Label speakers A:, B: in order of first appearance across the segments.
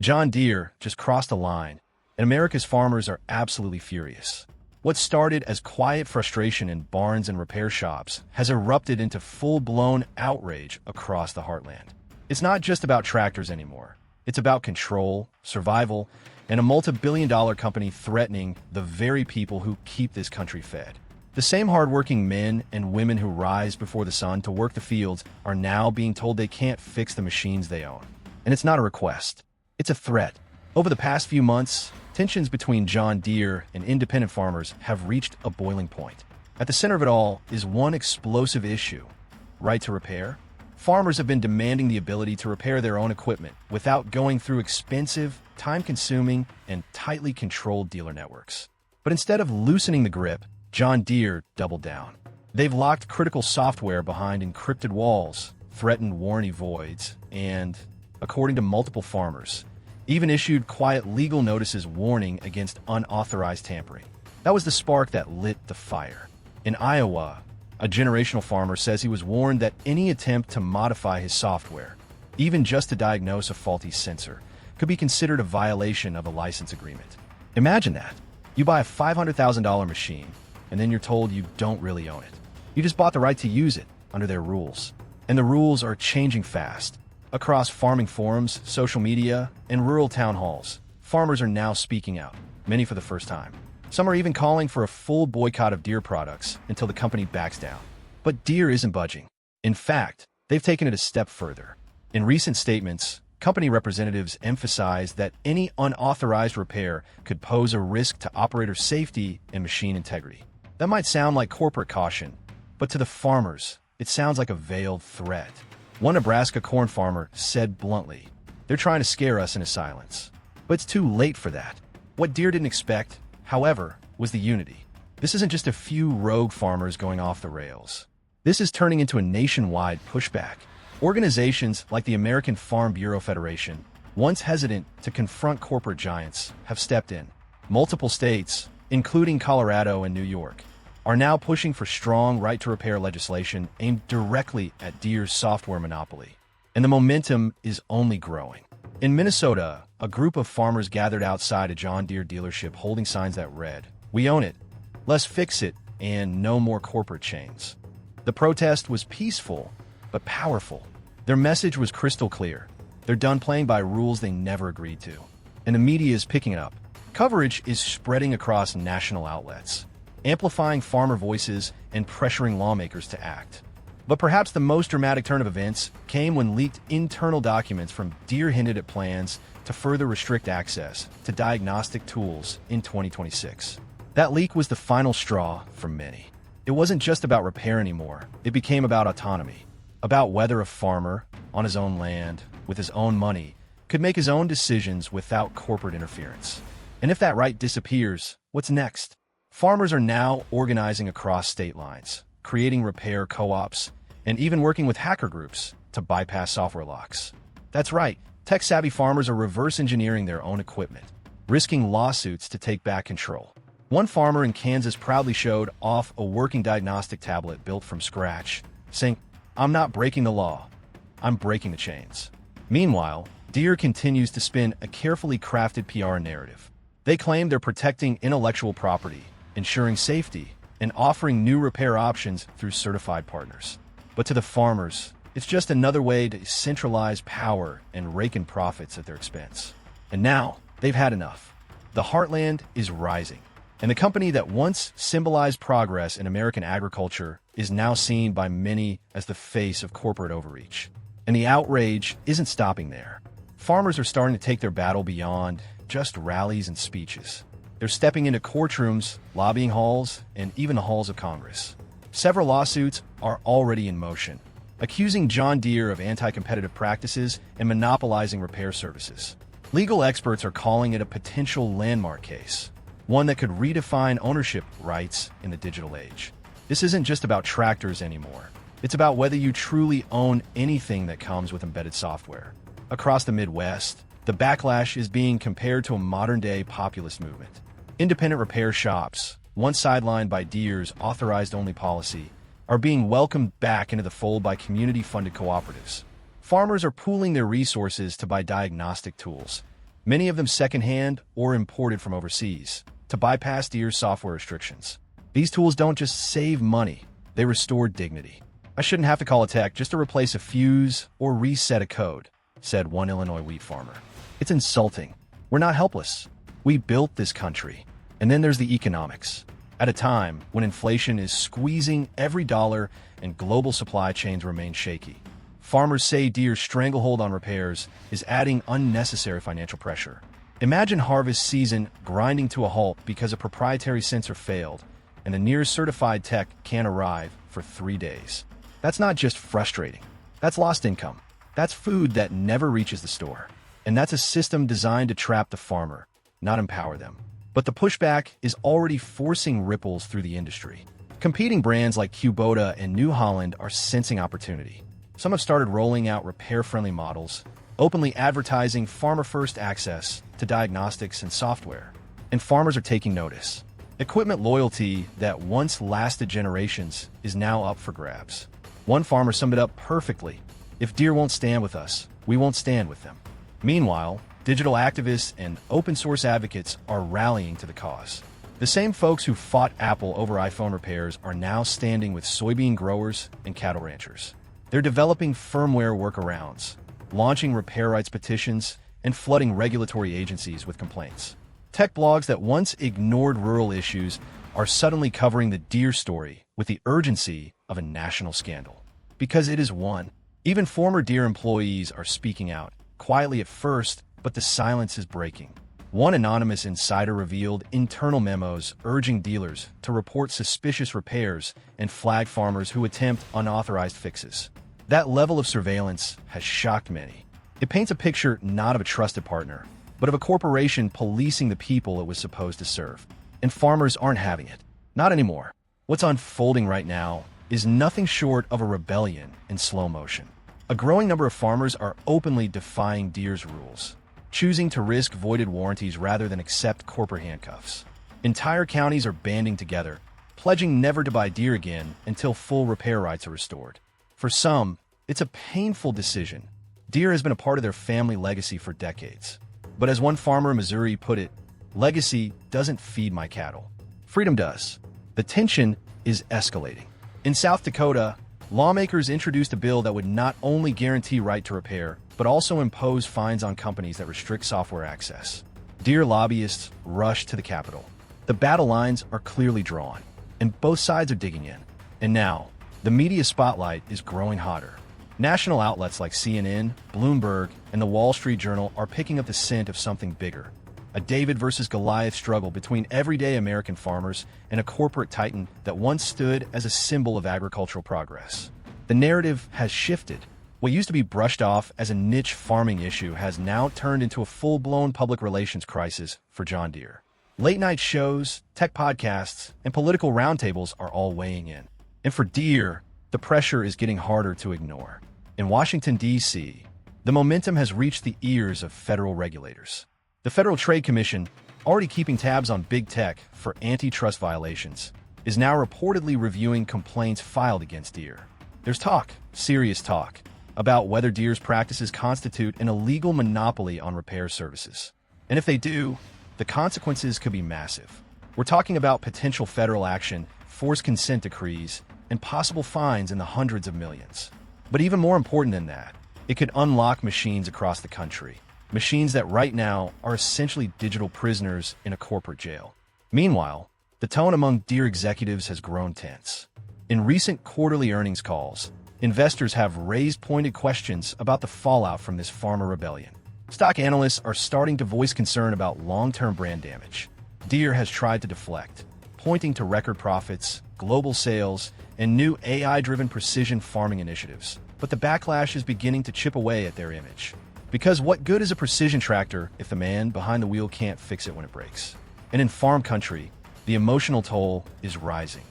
A: John Deere just crossed a line, and America's farmers are absolutely furious. What started as quiet frustration in barns and repair shops has erupted into full-blown outrage across the heartland. It's not just about tractors anymore. It's about control, survival, and a multi-billion-dollar company threatening the very people who keep this country fed. The same hardworking men and women who rise before the sun to work the fields are now being told they can't fix the machines they own. And it's not a request. It's a threat. Over the past few months, tensions between John Deere and independent farmers have reached a boiling point. At the center of it all is one explosive issue: right to repair. Farmers have been demanding the ability to repair their own equipment without going through expensive, time-consuming, and tightly controlled dealer networks. But instead of loosening the grip, John Deere doubled down. They've locked critical software behind encrypted walls, threatened warranty voids, and, according to multiple farmers, even issued quiet legal notices warning against unauthorized tampering. That was the spark that lit the fire. In Iowa, a generational farmer says he was warned that any attempt to modify his software, even just to diagnose a faulty sensor, could be considered a violation of a license agreement. Imagine that. You buy a $500,000 machine, and then you're told you don't really own it. You just bought the right to use it under their rules. And the rules are changing fast. Across farming forums, social media, and rural town halls, farmers are now speaking out, many for the first time. Some are even calling for a full boycott of Deere products until the company backs down. But Deere isn't budging. In fact, they've taken it a step further. In recent statements, company representatives emphasized that any unauthorized repair could pose a risk to operator safety and machine integrity. That might sound like corporate caution, but to the farmers, it sounds like a veiled threat. One Nebraska corn farmer said bluntly, "They're trying to scare us into silence." But it's too late for that. What Deere didn't expect, however, was the unity. This isn't just a few rogue farmers going off the rails. This is turning into a nationwide pushback. Organizations like the American Farm Bureau Federation, once hesitant to confront corporate giants, have stepped in. Multiple states, including Colorado and New York, are now pushing for strong right-to-repair legislation aimed directly at Deere's software monopoly. And the momentum is only growing. In Minnesota, a group of farmers gathered outside a John Deere dealership holding signs that read, "We own it, let's fix it, and no more corporate chains." The protest was peaceful, but powerful. Their message was crystal clear. They're done playing by rules they never agreed to. And the media is picking it up. Coverage is spreading across national outlets, amplifying farmer voices and pressuring lawmakers to act. But perhaps the most dramatic turn of events came when leaked internal documents from Deere hinted at plans to further restrict access to diagnostic tools in 2026. That leak was the final straw for many. It wasn't just about repair anymore. It became about autonomy, about whether a farmer, on his own land, with his own money, could make his own decisions without corporate interference. And if that right disappears, what's next? Farmers are now organizing across state lines, creating repair co-ops, and even working with hacker groups to bypass software locks. That's right, tech-savvy farmers are reverse engineering their own equipment, risking lawsuits to take back control. One farmer in Kansas proudly showed off a working diagnostic tablet built from scratch, saying, "I'm not breaking the law, I'm breaking the chains." Meanwhile, Deere continues to spin a carefully crafted PR narrative. They claim they're protecting intellectual property, ensuring safety, and offering new repair options through certified partners. But to the farmers, it's just another way to centralize power and rake in profits at their expense. And now, they've had enough. The heartland is rising, and the company that once symbolized progress in American agriculture is now seen by many as the face of corporate overreach. And the outrage isn't stopping there. Farmers are starting to take their battle beyond just rallies and speeches. They're stepping into courtrooms, lobbying halls, and even the halls of Congress. Several lawsuits are already in motion, accusing John Deere of anti-competitive practices and monopolizing repair services. Legal experts are calling it a potential landmark case, one that could redefine ownership rights in the digital age. This isn't just about tractors anymore. It's about whether you truly own anything that comes with embedded software. Across the Midwest, the backlash is being compared to a modern-day populist movement. Independent repair shops, once sidelined by Deere's authorized-only policy, are being welcomed back into the fold by community-funded cooperatives. Farmers are pooling their resources to buy diagnostic tools, many of them secondhand or imported from overseas, to bypass Deere's software restrictions. These tools don't just save money, they restore dignity. "I shouldn't have to call a tech just to replace a fuse or reset a code," said one Illinois wheat farmer. "It's insulting. We're not helpless. We built this country." And then there's the economics. At a time when inflation is squeezing every dollar and global supply chains remain shaky, farmers say Deere's stranglehold on repairs is adding unnecessary financial pressure. Imagine harvest season grinding to a halt because a proprietary sensor failed and the nearest certified tech can't arrive for 3 days. That's not just frustrating. That's lost income. That's food that never reaches the store. And that's a system designed to trap the farmer, not empower them. But the pushback is already forcing ripples through the industry. Competing brands like Kubota and New Holland are sensing opportunity. Some have started rolling out repair-friendly models, openly advertising farmer-first access to diagnostics and software. And farmers are taking notice. Equipment loyalty that once lasted generations is now up for grabs. One farmer summed it up perfectly: "If Deere won't stand with us, we won't stand with them." Meanwhile, digital activists and open-source advocates are rallying to the cause. The same folks who fought Apple over iPhone repairs are now standing with soybean growers and cattle ranchers. They're developing firmware workarounds, launching repair rights petitions, and flooding regulatory agencies with complaints. Tech blogs that once ignored rural issues are suddenly covering the Deere story with the urgency of a national scandal. Because it is one. Even former Deere employees are speaking out, quietly at first, but the silence is breaking. One anonymous insider revealed internal memos urging dealers to report suspicious repairs and flag farmers who attempt unauthorized fixes. That level of surveillance has shocked many. It paints a picture not of a trusted partner, but of a corporation policing the people it was supposed to serve. And farmers aren't having it. Not anymore. What's unfolding right now is nothing short of a rebellion in slow motion. A growing number of farmers are openly defying Deere's rules, choosing to risk voided warranties rather than accept corporate handcuffs. Entire counties are banding together, pledging never to buy Deere again until full repair rights are restored. For some, it's a painful decision. Deere has been a part of their family legacy for decades. But as one farmer in Missouri put it, "Legacy doesn't feed my cattle. Freedom does." The tension is escalating. In South Dakota, lawmakers introduced a bill that would not only guarantee right to repair, but also impose fines on companies that restrict software access. Deere lobbyists rush to the Capitol. The battle lines are clearly drawn, and both sides are digging in. And now, the media spotlight is growing hotter. National outlets like CNN, Bloomberg, and the Wall Street Journal are picking up the scent of something bigger. A David versus Goliath struggle between everyday American farmers and a corporate titan that once stood as a symbol of agricultural progress. The narrative has shifted. What used to be brushed off as a niche farming issue has now turned into a full-blown public relations crisis for John Deere. Late-night shows, tech podcasts, and political roundtables are all weighing in. And for Deere, the pressure is getting harder to ignore. In Washington, D.C., the momentum has reached the ears of federal regulators. The Federal Trade Commission, already keeping tabs on big tech for antitrust violations, is now reportedly reviewing complaints filed against Deere. There's talk, serious talk, about whether Deere's practices constitute an illegal monopoly on repair services. And if they do, the consequences could be massive. We're talking about potential federal action, forced consent decrees, and possible fines in the hundreds of millions. But even more important than that, it could unlock machines across the country. Machines that right now are essentially digital prisoners in a corporate jail. Meanwhile, the tone among Deere executives has grown tense. In recent quarterly earnings calls, investors have raised pointed questions about the fallout from this farmer rebellion. Stock analysts are starting to voice concern about long-term brand damage. Deere has tried to deflect, pointing to record profits, global sales, and new AI-driven precision farming initiatives. But the backlash is beginning to chip away at their image. Because what good is a precision tractor if the man behind the wheel can't fix it when it breaks? And in farm country, the emotional toll is rising.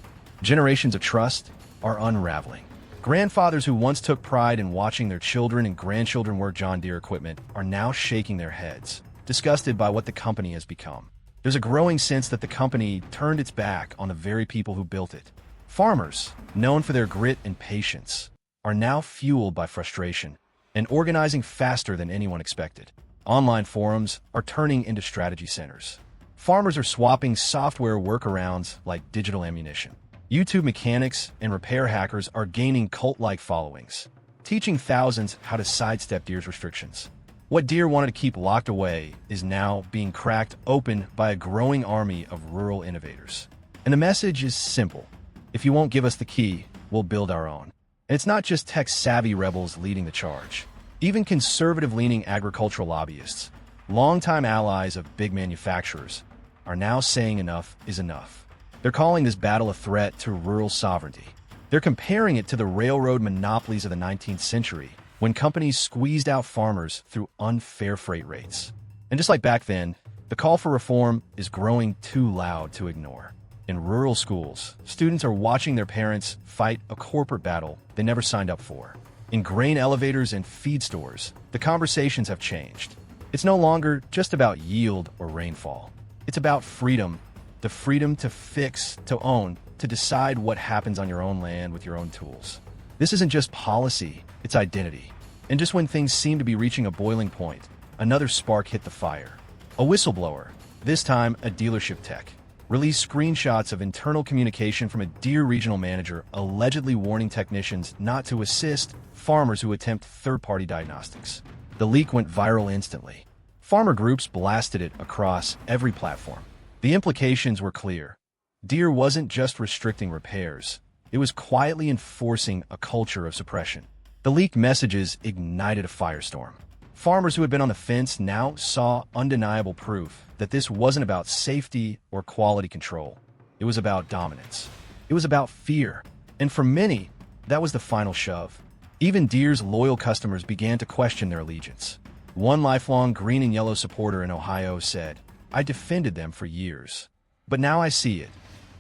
A: Generations of trust are unraveling. Grandfathers who once took pride in watching their children and grandchildren work John Deere equipment are now shaking their heads, disgusted by what the company has become. There's a growing sense that the company turned its back on the very people who built it. Farmers, known for their grit and patience, are now fueled by frustration and organizing faster than anyone expected. Online forums are turning into strategy centers. Farmers are swapping software workarounds like digital ammunition. YouTube mechanics and repair hackers are gaining cult-like followings, teaching thousands how to sidestep Deere's restrictions. What Deere wanted to keep locked away is now being cracked open by a growing army of rural innovators. And the message is simple. If you won't give us the key, we'll build our own. And it's not just tech-savvy rebels leading the charge. Even conservative-leaning agricultural lobbyists, longtime allies of big manufacturers, are now saying enough is enough. They're calling this battle a threat to rural sovereignty. They're comparing it to the railroad monopolies of the 19th century, when companies squeezed out farmers through unfair freight rates. And just like back then, the call for reform is growing too loud to ignore. In rural schools, students are watching their parents fight a corporate battle they never signed up for. In grain elevators and feed stores, the conversations have changed. It's no longer just about yield or rainfall. It's about freedom, the freedom to fix, to own, to decide what happens on your own land with your own tools. This isn't just policy, it's identity. And just when things seem to be reaching a boiling point, another spark hit the fire. A whistleblower, this time a dealership tech, released screenshots of internal communication from a Deere regional manager allegedly warning technicians not to assist farmers who attempt third-party diagnostics. The leak went viral instantly. Farmer groups blasted it across every platform. The implications were clear. Deere wasn't just restricting repairs. It was quietly enforcing a culture of suppression. The leaked messages ignited a firestorm. Farmers who had been on the fence now saw undeniable proof that this wasn't about safety or quality control. It was about dominance. It was about fear. And for many, that was the final shove. Even Deere's loyal customers began to question their allegiance. One lifelong green and yellow supporter in Ohio said, "I defended them for years. But now I see it.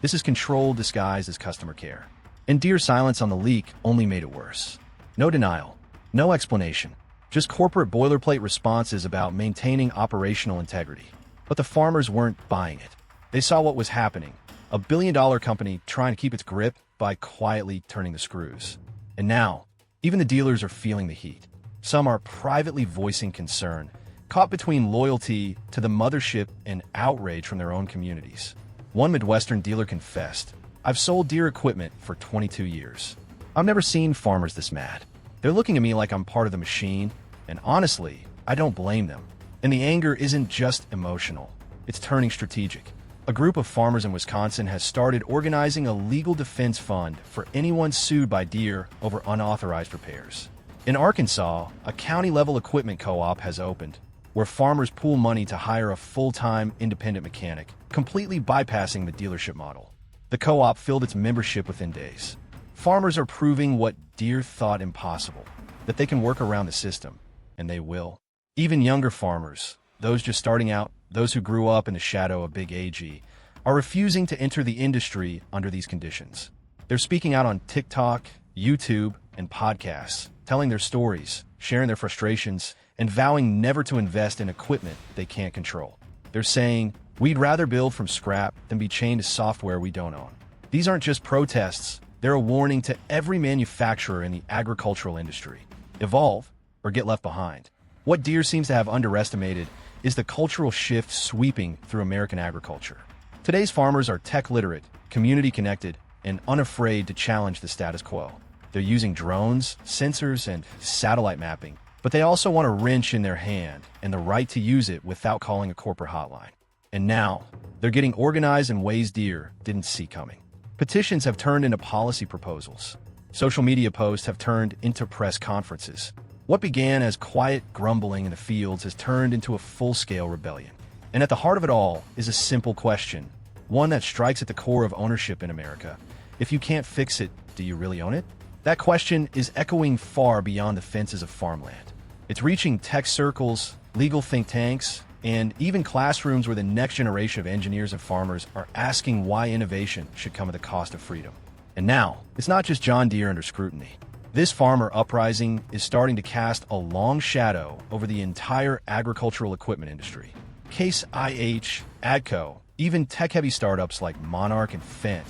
A: This is control disguised as customer care." And Deere's silence on the leak only made it worse. No denial, no explanation, just corporate boilerplate responses about maintaining operational integrity. But the farmers weren't buying it. They saw what was happening, a billion-dollar company trying to keep its grip by quietly turning the screws. And now, even the dealers are feeling the heat. Some are privately voicing concern, caught between loyalty to the mothership and outrage from their own communities. One Midwestern dealer confessed, "I've sold Deere equipment for 22 years. I've never seen farmers this mad. They're looking at me like I'm part of the machine, and honestly, I don't blame them." And the anger isn't just emotional. It's turning strategic. A group of farmers in Wisconsin has started organizing a legal defense fund for anyone sued by Deere over unauthorized repairs. In Arkansas, a county-level equipment co-op has opened, where farmers pool money to hire a full-time independent mechanic, completely bypassing the dealership model. The co-op filled its membership within days. Farmers are proving what Deere thought impossible, that they can work around the system, and they will. Even younger farmers, those just starting out, those who grew up in the shadow of Big AG, are refusing to enter the industry under these conditions. They're speaking out on TikTok, YouTube, and podcasts, telling their stories, sharing their frustrations, and vowing never to invest in equipment they can't control. They're saying, "We'd rather build from scrap than be chained to software we don't own." These aren't just protests, they're a warning to every manufacturer in the agricultural industry. Evolve or get left behind. What Deere seems to have underestimated is the cultural shift sweeping through American agriculture. Today's farmers are tech-literate, community-connected, and unafraid to challenge the status quo. They're using drones, sensors, and satellite mapping, but they also want a wrench in their hand and the right to use it without calling a corporate hotline. And now, they're getting organized in ways Deere didn't see coming. Petitions have turned into policy proposals. Social media posts have turned into press conferences. What began as quiet grumbling in the fields has turned into a full-scale rebellion. And at the heart of it all is a simple question, one that strikes at the core of ownership in America. If you can't fix it, do you really own it? That question is echoing far beyond the fences of farmland. It's reaching tech circles, legal think tanks, and even classrooms where the next generation of engineers and farmers are asking why innovation should come at the cost of freedom. And now, it's not just John Deere under scrutiny. This farmer uprising is starting to cast a long shadow over the entire agricultural equipment industry. Case IH, AGCO, even tech-heavy startups like Monarch and Fendt.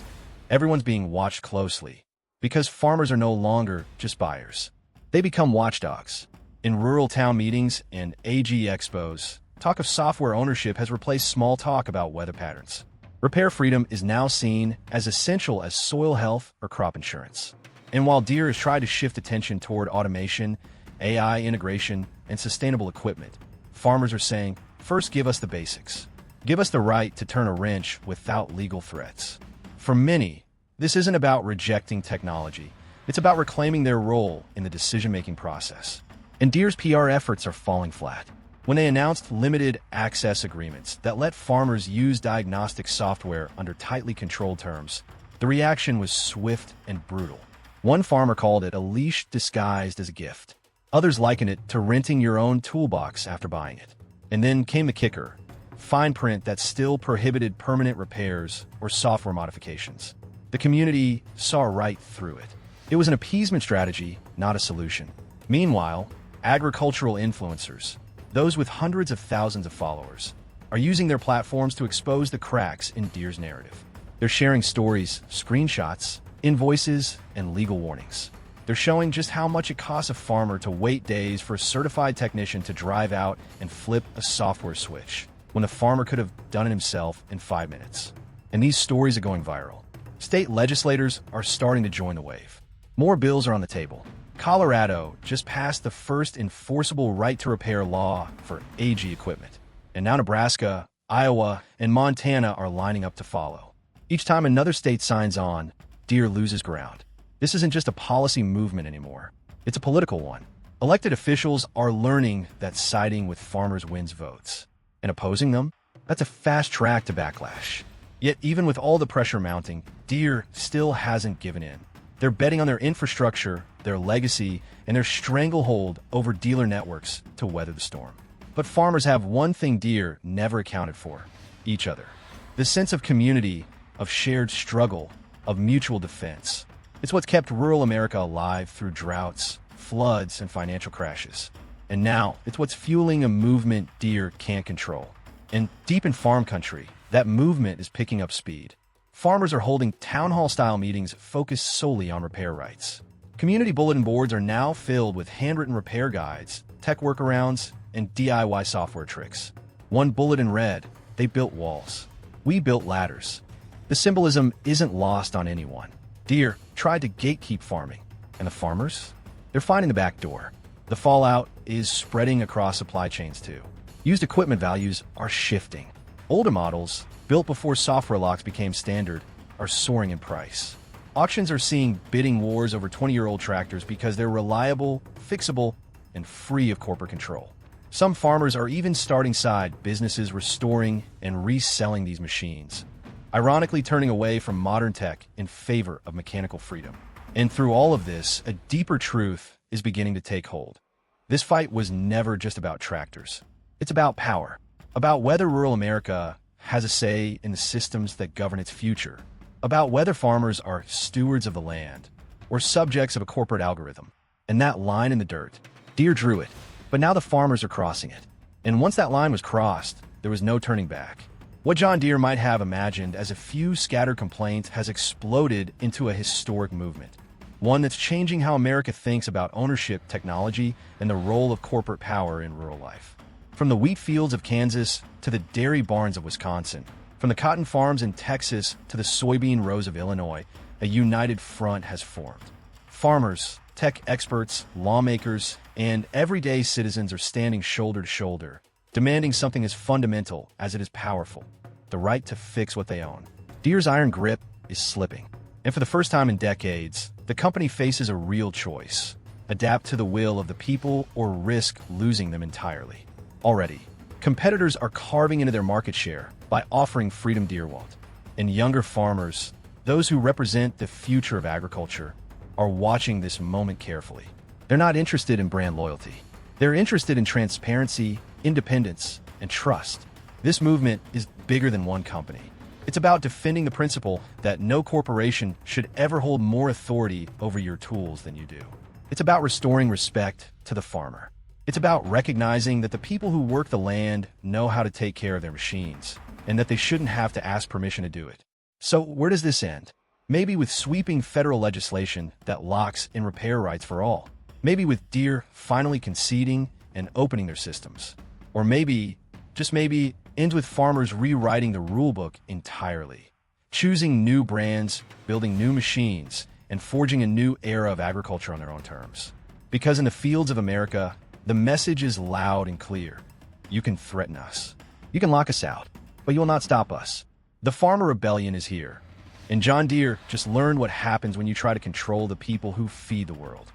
A: Everyone's being watched closely because farmers are no longer just buyers. They become watchdogs. In rural town meetings and AG expos, talk of software ownership has replaced small talk about weather patterns. Repair freedom is now seen as essential as soil health or crop insurance. And while Deere has tried to shift attention toward automation, AI integration, and sustainable equipment, farmers are saying, first give us the basics. Give us the right to turn a wrench without legal threats. For many, this isn't about rejecting technology. It's about reclaiming their role in the decision-making process. And Deere's PR efforts are falling flat. When they announced limited access agreements that let farmers use diagnostic software under tightly controlled terms, the reaction was swift and brutal. One farmer called it a leash disguised as a gift. Others likened it to renting your own toolbox after buying it. And then came the kicker: fine print that still prohibited permanent repairs or software modifications. The community saw right through it. It was an appeasement strategy, not a solution. Meanwhile, agricultural influencers, those with hundreds of thousands of followers, are using their platforms to expose the cracks in Deere's narrative. They're sharing stories, screenshots, invoices, and legal warnings. They're showing just how much it costs a farmer to wait days for a certified technician to drive out and flip a software switch, when the farmer could have done it himself in 5 minutes. And these stories are going viral. State legislators are starting to join the wave. More bills are on the table. Colorado just passed the first enforceable right-to-repair law for AG equipment. And now Nebraska, Iowa, and Montana are lining up to follow. Each time another state signs on, Deere loses ground. This isn't just a policy movement anymore. It's a political one. Elected officials are learning that siding with farmers wins votes. And opposing them? That's a fast track to backlash. Yet even with all the pressure mounting, Deere still hasn't given in. They're betting on their infrastructure, their legacy, and their stranglehold over dealer networks to weather the storm. But farmers have one thing Deere never accounted for: each other. The sense of community, of shared struggle, of mutual defense. It's what's kept rural America alive through droughts, floods, and financial crashes. And now, it's what's fueling a movement Deere can't control. And deep in farm country, that movement is picking up speed. Farmers are holding town hall-style meetings focused solely on repair rights. Community bulletin boards are now filled with handwritten repair guides, tech workarounds, and DIY software tricks. One bulletin read, "They built walls. We built ladders." The symbolism isn't lost on anyone. Deere tried to gatekeep farming. And the farmers? They're finding the back door. The fallout is spreading across supply chains too. Used equipment values are shifting. Older models, built before software locks became standard, are soaring in price. Auctions are seeing bidding wars over 20-year-old tractors because they're reliable, fixable, and free of corporate control. Some farmers are even starting side businesses restoring and reselling these machines, ironically turning away from modern tech in favor of mechanical freedom. And through all of this, a deeper truth is beginning to take hold. This fight was never just about tractors. It's about power, about whether rural America has a say in the systems that govern its future, about whether farmers are stewards of the land or subjects of a corporate algorithm. And that line in the dirt, Deere drew it, but now the farmers are crossing it. And once that line was crossed, there was no turning back. What John Deere might have imagined as a few scattered complaints has exploded into a historic movement, one that's changing how America thinks about ownership, technology, and the role of corporate power in rural life. From the wheat fields of Kansas to the dairy barns of Wisconsin, from the cotton farms in Texas to the soybean rows of Illinois, a united front has formed. Farmers, tech experts, lawmakers, and everyday citizens are standing shoulder to shoulder, demanding something as fundamental as it is powerful: the right to fix what they own. Deere's iron grip is slipping. And for the first time in decades, the company faces a real choice: adapt to the will of the people or risk losing them entirely. Already, competitors are carving into their market share by offering freedom Deere won't. And younger farmers, those who represent the future of agriculture, are watching this moment carefully. They're not interested in brand loyalty. They're interested in transparency, independence, and trust. This movement is bigger than one company. It's about defending the principle that no corporation should ever hold more authority over your tools than you do. It's about restoring respect to the farmer. It's about recognizing that the people who work the land know how to take care of their machines, and that they shouldn't have to ask permission to do it. So where does this end? Maybe with sweeping federal legislation that locks in repair rights for all. Maybe with Deere finally conceding and opening their systems. Or maybe, just maybe, ends with farmers rewriting the rulebook entirely. Choosing new brands, building new machines, and forging a new era of agriculture on their own terms. Because in the fields of America, the message is loud and clear. You can threaten us. You can lock us out, but you will not stop us. The farmer rebellion is here. And John Deere just learned what happens when you try to control the people who feed the world.